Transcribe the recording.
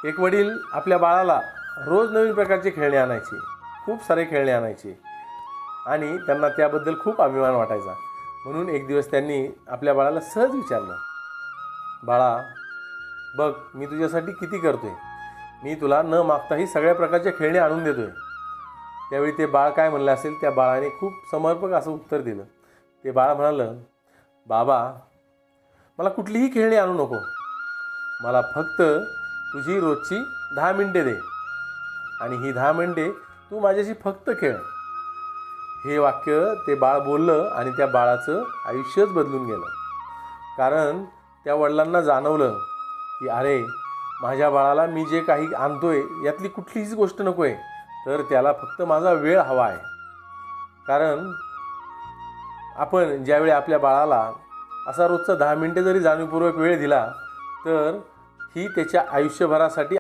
एक वडील आपल्या बाळाला रोज नवीन प्रकारचे खेळणे आणायचे, खूप सारे खेळणे आणायचे आणि त्यांना त्याबद्दल खूप अभिमान वाटायचा. म्हणून एक दिवस त्यांनी आपल्या बाळाला सहज विचारलं, बाळा बघ, मी तुझ्यासाठी किती करतोय, मी तुला न मागताही सगळ्या प्रकारचे खेळणे आणून देतोय. त्यावेळी ते बाळ काय म्हणलं असेल, त्या बाळाने खूप समर्पक असं उत्तर दिलं. ते बाळ म्हणालं, बाबा मला कुठलीही खेळणी आणू नको, मला फक्त तुझी रोजची 10 मिनिटे दे आणि ही 10 मिनिटे तू माझ्याशी फक्त खेळ. हे वाक्य ते बाळ बोललं आणि त्या बाळाचं आयुष्यच बदलून गेलं. कारण त्या वडिलांना जाणवलं की अरे, माझ्या बाळाला मी जे काही आणतोय यातली कुठलीच गोष्ट नको आहे, तर त्याला फक्त माझा वेळ हवा आहे. कारण आपण ज्यावेळी आपल्या बाळाला असा रोजचा 10 मिनिटे जरी जाणीवपूर्वक वेळ दिला, तर ही त्याच्या आयुष्यभरासाठी